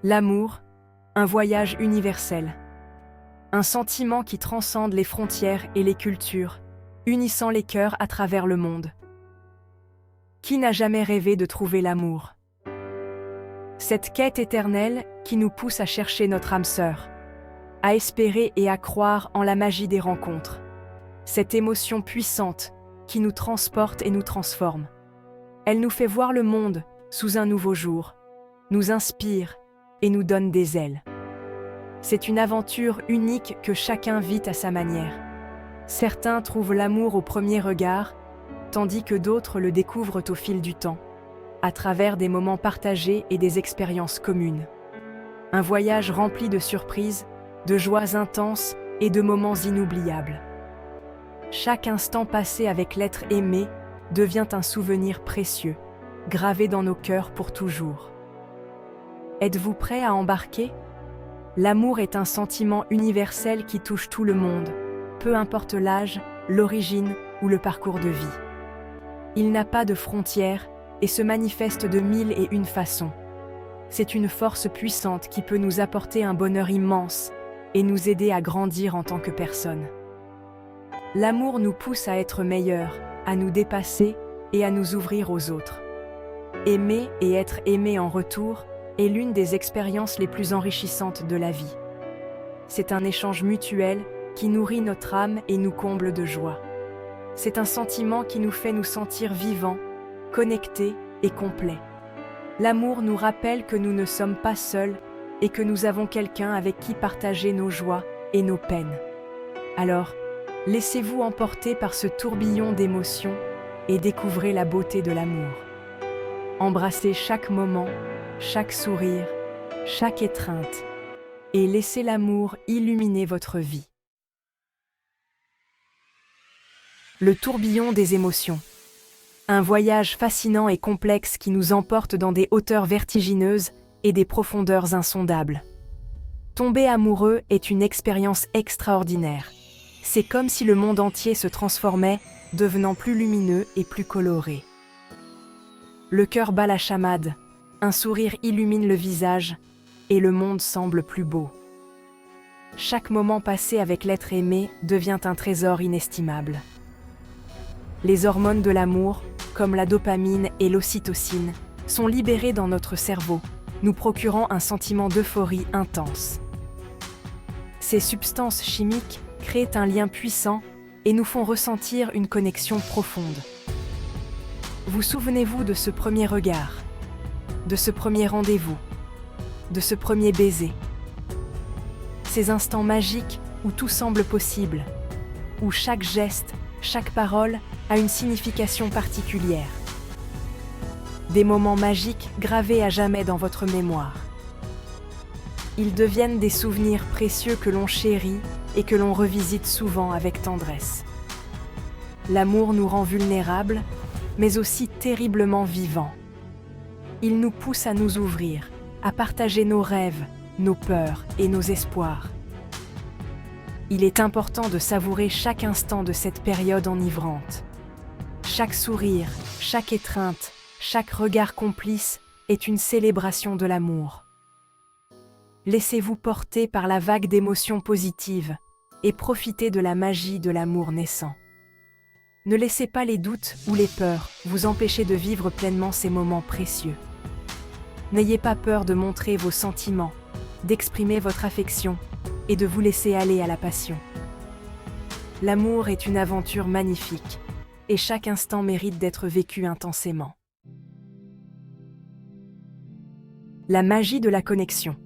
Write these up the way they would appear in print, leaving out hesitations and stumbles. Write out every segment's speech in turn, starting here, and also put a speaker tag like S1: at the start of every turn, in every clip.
S1: L'amour, un voyage universel. Un sentiment qui transcende les frontières et les cultures, unissant les cœurs à travers le monde. Qui n'a jamais rêvé de trouver l'amour? Cette quête éternelle qui nous pousse à chercher notre âme sœur, à espérer et à croire en la magie des rencontres. Cette émotion puissante qui nous transporte et nous transforme. Elle nous fait voir le monde sous un nouveau jour, nous inspire et nous donne des ailes. C'est une aventure unique que chacun vit à sa manière. Certains trouvent l'amour au premier regard, tandis que d'autres le découvrent au fil du temps, à travers des moments partagés et des expériences communes. Un voyage rempli de surprises, de joies intenses et de moments inoubliables. Chaque instant passé avec l'être aimé devient un souvenir précieux, gravé dans nos cœurs pour toujours. Êtes-vous prêt à embarquer? L'amour est un sentiment universel qui touche tout le monde, peu importe l'âge, l'origine ou le parcours de vie. Il n'a pas de frontières et se manifeste de mille et une façons. C'est une force puissante qui peut nous apporter un bonheur immense et nous aider à grandir en tant que personne. L'amour nous pousse à être meilleurs, à nous dépasser et à nous ouvrir aux autres. Aimer et être aimé en retour est l'une des expériences les plus enrichissantes de la vie. C'est un échange mutuel qui nourrit notre âme et nous comble de joie. C'est un sentiment qui nous fait nous sentir vivants, connectés et complets. L'amour nous rappelle que nous ne sommes pas seuls et que nous avons quelqu'un avec qui partager nos joies et nos peines. Alors, laissez-vous emporter par ce tourbillon d'émotions et découvrez la beauté de l'amour. Embrassez chaque moment, chaque sourire, chaque étreinte, et laissez l'amour illuminer votre vie. Le tourbillon des émotions. Un voyage fascinant et complexe qui nous emporte dans des hauteurs vertigineuses et des profondeurs insondables. Tomber amoureux est une expérience extraordinaire. C'est comme si le monde entier se transformait, devenant plus lumineux et plus coloré. Le cœur bat la chamade, un sourire illumine le visage, et le monde semble plus beau. Chaque moment passé avec l'être aimé devient un trésor inestimable. Les hormones de l'amour, comme la dopamine et l'ocytocine, sont libérées dans notre cerveau, nous procurant un sentiment d'euphorie intense. Ces substances chimiques créent un lien puissant et nous font ressentir une connexion profonde. Vous souvenez-vous de ce premier regard, de ce premier rendez-vous, de ce premier baiser? Ces instants magiques où tout semble possible, où chaque geste, chaque parole a une signification particulière. Des moments magiques gravés à jamais dans votre mémoire. Ils deviennent des souvenirs précieux que l'on chérit et que l'on revisite souvent avec tendresse. L'amour nous rend vulnérables, mais aussi terriblement vivants. Il nous pousse à nous ouvrir, à partager nos rêves, nos peurs et nos espoirs. Il est important de savourer chaque instant de cette période enivrante. Chaque sourire, chaque étreinte, chaque regard complice est une célébration de l'amour. Laissez-vous porter par la vague d'émotions positives et profitez de la magie de l'amour naissant. Ne laissez pas les doutes ou les peurs vous empêcher de vivre pleinement ces moments précieux. N'ayez pas peur de montrer vos sentiments, d'exprimer votre affection et de vous laisser aller à la passion. L'amour est une aventure magnifique et chaque instant mérite d'être vécu intensément. La magie de la connexion.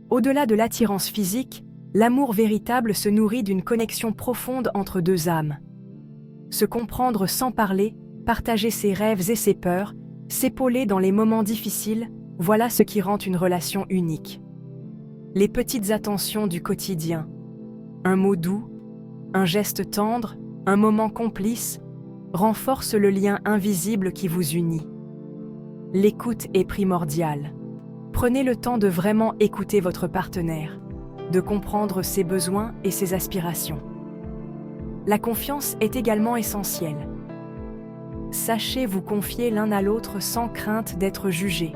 S1: Au-delà de l'attirance physique, l'amour véritable se nourrit d'une connexion profonde entre deux âmes. Se comprendre sans parler, partager ses rêves et ses peurs, s'épauler dans les moments difficiles, voilà ce qui rend une relation unique. Les petites attentions du quotidien, un mot doux, un geste tendre, un moment complice, renforcent le lien invisible qui vous unit. L'écoute est primordiale. Prenez le temps de vraiment écouter votre partenaire, de comprendre ses besoins et ses aspirations. La confiance est également essentielle. Sachez vous confier l'un à l'autre sans crainte d'être jugé.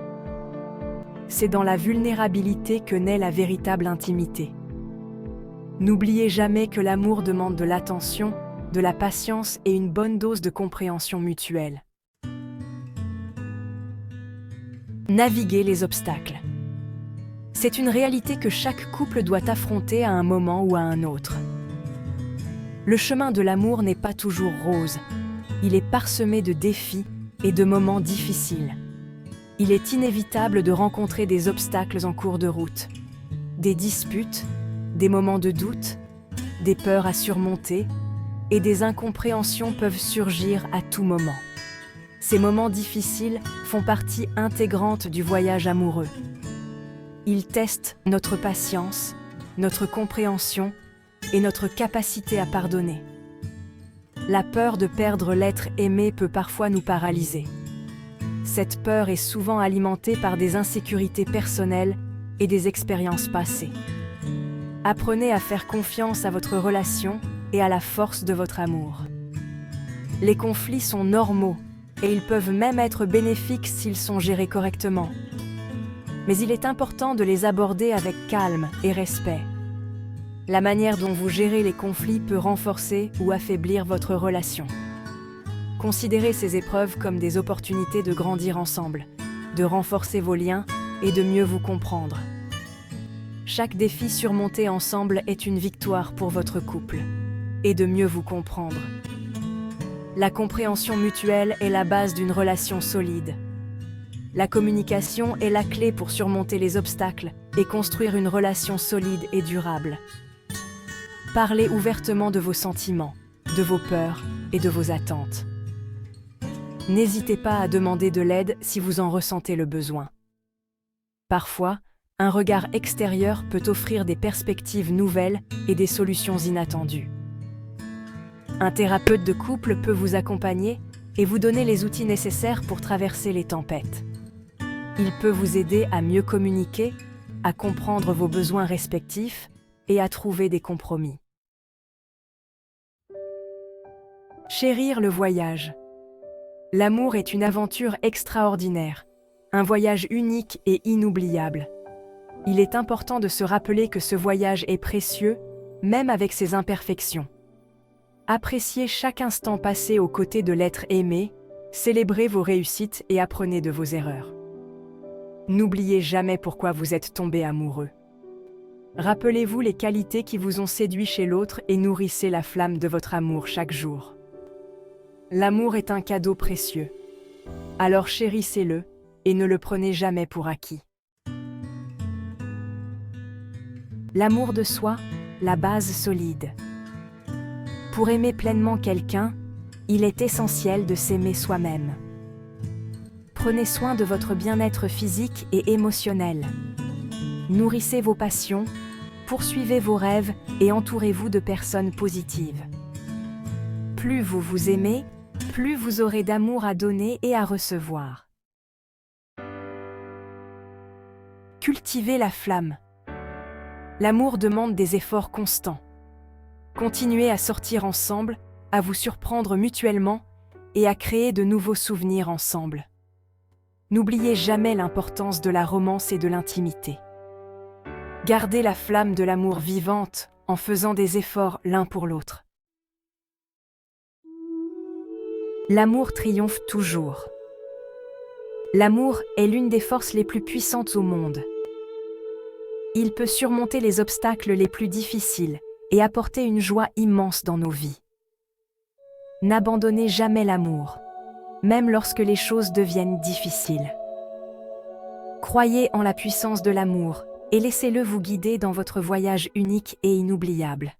S1: c'est dans la vulnérabilité que naît la véritable intimité. N'oubliez jamais que l'amour demande de l'attention, de la patience et une bonne dose de compréhension mutuelle. Naviguer les obstacles. C'est une réalité que chaque couple doit affronter à un moment ou à un autre. Le chemin de l'amour n'est pas toujours rose. Il est parsemé de défis et de moments difficiles. Il est inévitable de rencontrer des obstacles en cours de route, des disputes, des moments de doute, des peurs à surmonter et des incompréhensions peuvent surgir à tout moment. Ces moments difficiles font partie intégrante du voyage amoureux. Ils testent notre patience, notre compréhension et notre capacité à pardonner. La peur de perdre l'être aimé peut parfois nous paralyser. Cette peur est souvent alimentée par des insécurités personnelles et des expériences passées. Apprenez à faire confiance à votre relation et à la force de votre amour. Les conflits sont normaux et ils peuvent même être bénéfiques s'ils sont gérés correctement. Mais il est important de les aborder avec calme et respect. La manière dont vous gérez les conflits peut renforcer ou affaiblir votre relation. Considérez ces épreuves comme des opportunités de grandir ensemble, de renforcer vos liens et de mieux vous comprendre. Chaque défi surmonté ensemble est une victoire pour votre couple, et de mieux vous comprendre. La compréhension mutuelle est la base d'une relation solide. La communication est la clé pour surmonter les obstacles et construire une relation solide et durable. Parlez ouvertement de vos sentiments, de vos peurs et de vos attentes. N'hésitez pas à demander de l'aide si vous en ressentez le besoin. Parfois, un regard extérieur peut offrir des perspectives nouvelles et des solutions inattendues. Un thérapeute de couple peut vous accompagner et vous donner les outils nécessaires pour traverser les tempêtes. Il peut vous aider à mieux communiquer, à comprendre vos besoins respectifs et à trouver des compromis. Chérir le voyage. L'amour est une aventure extraordinaire, un voyage unique et inoubliable. Il est important de se rappeler que ce voyage est précieux, même avec ses imperfections. Appréciez chaque instant passé aux côtés de l'être aimé, célébrez vos réussites et apprenez de vos erreurs. N'oubliez jamais pourquoi vous êtes tombé amoureux. Rappelez-vous les qualités qui vous ont séduit chez l'autre et nourrissez la flamme de votre amour chaque jour. L'amour est un cadeau précieux. Alors chérissez-le et ne le prenez jamais pour acquis. L'amour de soi, la base solide. Pour aimer pleinement quelqu'un, il est essentiel de s'aimer soi-même. Prenez soin de votre bien-être physique et émotionnel. Nourrissez vos passions, poursuivez vos rêves et entourez-vous de personnes positives. Plus vous vous aimez, plus vous aurez d'amour à donner et à recevoir. Cultivez la flamme. L'amour demande des efforts constants. Continuez à sortir ensemble, à vous surprendre mutuellement et à créer de nouveaux souvenirs ensemble. N'oubliez jamais l'importance de la romance et de l'intimité. Gardez la flamme de l'amour vivante en faisant des efforts l'un pour l'autre. L'amour triomphe toujours. L'amour est l'une des forces les plus puissantes au monde. Il peut surmonter les obstacles les plus difficiles et apporter une joie immense dans nos vies. N'abandonnez jamais l'amour, même lorsque les choses deviennent difficiles. Croyez en la puissance de l'amour et laissez-le vous guider dans votre voyage unique et inoubliable.